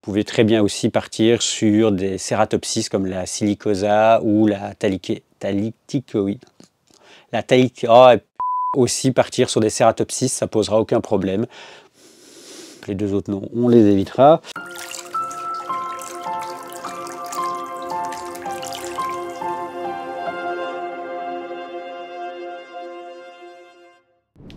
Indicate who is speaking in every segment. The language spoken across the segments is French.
Speaker 1: pouvez très bien aussi partir sur des cératopsis comme la silicosa ou la thalicticoïde. Aussi partir sur des cératopsis, ça posera aucun problème. Les deux autres noms, on les évitera.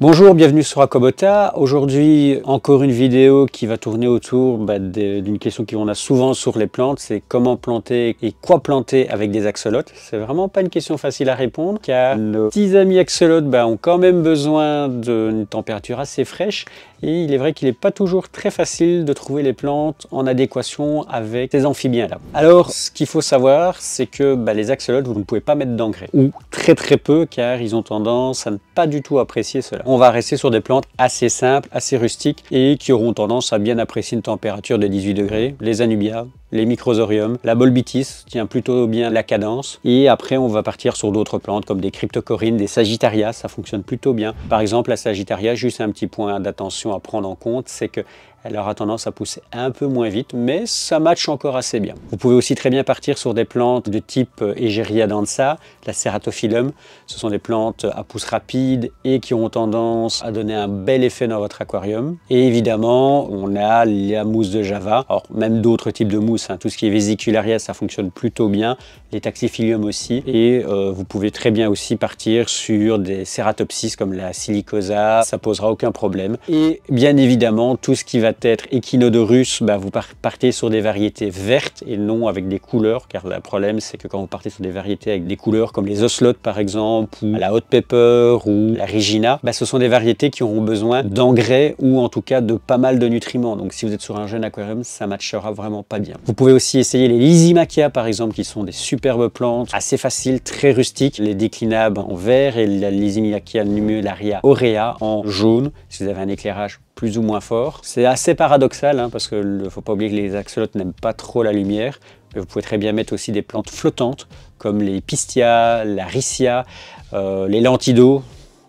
Speaker 1: Bonjour, bienvenue sur Akobota. Aujourd'hui, encore une vidéo qui va tourner autour d'une question qu'on a souvent sur les plantes, c'est comment planter et quoi planter avec des axolotes. C'est vraiment pas une question facile à répondre car nos petits amis axolotes ont quand même besoin d'une température assez fraîche et il est vrai qu'il n'est pas toujours très facile de trouver les plantes en adéquation avec ces amphibiens-là. Alors, ce qu'il faut savoir, c'est que les axolotes, vous ne pouvez pas mettre d'engrais ou très peu car ils ont tendance à ne pas du tout apprécier cela. On va rester sur des plantes assez simples, assez rustiques et qui auront tendance à bien apprécier une température de 18 degrés. Les anubias, les microsoriums, la bolbitis tient plutôt bien la cadence. Et après, on va partir sur d'autres plantes comme des cryptocorines, des sagittarias, ça fonctionne plutôt bien. Par exemple, la sagittaria, juste un petit point d'attention à prendre en compte, c'est que elle aura tendance à pousser un peu moins vite, mais ça matche encore assez bien. Vous pouvez aussi très bien partir sur des plantes de type Egeria dansa, la Ceratophyllum. Ce sont des plantes à pousse rapide et qui ont tendance à donner un bel effet dans votre aquarium. Et évidemment, on a la mousse de Java, alors même d'autres types de mousse, tout ce qui est Vesicularia, ça fonctionne plutôt bien, les Taxiphyllum aussi. Et vous pouvez très bien aussi partir sur des cératopsis comme la silicosa, ça posera aucun problème. Et bien évidemment, tout ce qui va être Echinodorus, vous partez sur des variétés vertes et non avec des couleurs, car le problème c'est que quand vous partez sur des variétés avec des couleurs comme les Ocelots par exemple, ou la Hot Pepper ou la Regina, ce sont des variétés qui auront besoin d'engrais ou en tout cas de pas mal de nutriments. Donc si vous êtes sur un jeune aquarium, ça matchera vraiment pas bien. Vous pouvez aussi essayer les Lysimachia par exemple, qui sont des superbes plantes, assez faciles, très rustiques, les déclinables en vert et la Lysimachia numularia aurea en jaune, si vous avez un éclairage plus ou moins fort. C'est assez paradoxal parce que ne faut pas oublier que les axolotes n'aiment pas trop la lumière. Mais vous pouvez très bien mettre aussi des plantes flottantes comme les Pistia, la Riccia, les Lentillos,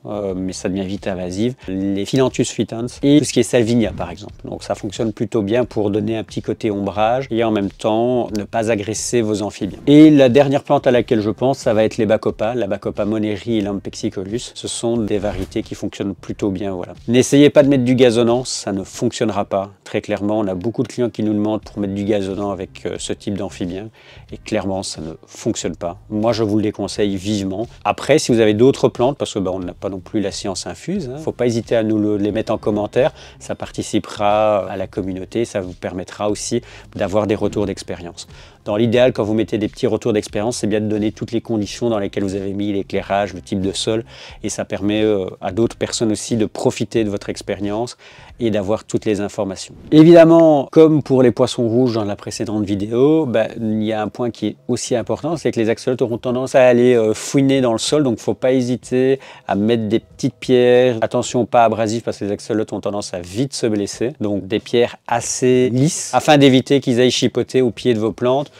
Speaker 1: mais ça devient vite invasif, les Philanthus fitans et tout ce qui est Salvinia par exemple. Donc ça fonctionne plutôt bien pour donner un petit côté ombrage et en même temps ne pas agresser vos amphibiens. Et la dernière plante à laquelle je pense, ça va être les Bacopa, la Bacopa moneri et l'Ampexicolus. Ce sont des variétés qui fonctionnent plutôt bien. Voilà. N'essayez pas de mettre du gazonnant, ça ne fonctionnera pas. Très clairement, on a beaucoup de clients qui nous demandent pour mettre du gazonnant avec ce type d'amphibien et clairement ça ne fonctionne pas. Moi je vous le déconseille vivement. Après, si vous avez d'autres plantes, parce que on n'a pas non plus la science infuse, faut pas hésiter à nous les mettre en commentaire, ça participera à la communauté, ça vous permettra aussi d'avoir des retours d'expérience. Dans l'idéal, quand vous mettez des petits retours d'expérience, c'est bien de donner toutes les conditions dans lesquelles vous avez mis l'éclairage, le type de sol, et ça permet à d'autres personnes aussi de profiter de votre expérience et d'avoir toutes les informations. Évidemment, comme pour les poissons rouges dans la précédente vidéo, il y a un point qui est aussi important, c'est que les axolotes auront tendance à aller fouiner dans le sol, donc il ne faut pas hésiter à mettre des petites pierres. Attention, pas abrasives parce que les axolotes ont tendance à vite se blesser, donc des pierres assez lisses afin d'éviter qu'ils aillent chipoter au pied de vos plantes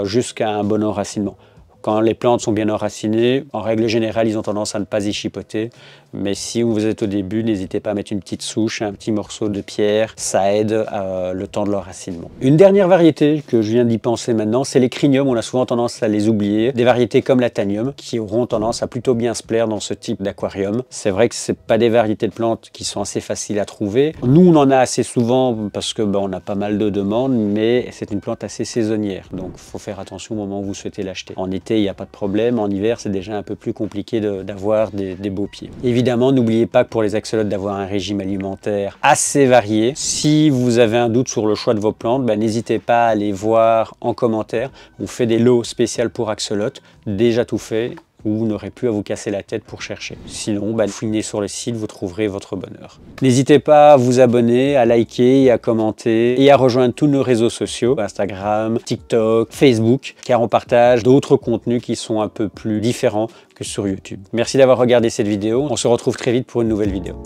Speaker 1: jusqu'à un bon enracinement. Quand les plantes sont bien enracinées, en règle générale, ils ont tendance à ne pas y chipoter. Mais si vous êtes au début, n'hésitez pas à mettre une petite souche, un petit morceau de pierre. Ça aide le temps de l'enracinement. Une dernière variété que je viens d'y penser maintenant, c'est les Crinium. On a souvent tendance à les oublier. Des variétés comme la Thanium qui auront tendance à plutôt bien se plaire dans ce type d'aquarium. C'est vrai que c'est pas des variétés de plantes qui sont assez faciles à trouver. Nous, on en a assez souvent parce que on a pas mal de demandes, mais c'est une plante assez saisonnière. Donc, il faut faire attention au moment où vous souhaitez l'acheter. En été, il n'y a pas de problème. En hiver, c'est déjà un peu plus compliqué d'avoir des beaux pieds. Évidemment, n'oubliez pas que pour les axolotes, d'avoir un régime alimentaire assez varié. Si vous avez un doute sur le choix de vos plantes, n'hésitez pas à aller voir en commentaire. On fait des lots spéciaux pour axolotes, déjà tout fait, où vous n'aurez plus à vous casser la tête pour chercher. Sinon, fouinez sur le site, vous trouverez votre bonheur. N'hésitez pas à vous abonner, à liker, à commenter et à rejoindre tous nos réseaux sociaux, Instagram, TikTok, Facebook, car on partage d'autres contenus qui sont un peu plus différents que sur YouTube. Merci d'avoir regardé cette vidéo. On se retrouve très vite pour une nouvelle vidéo.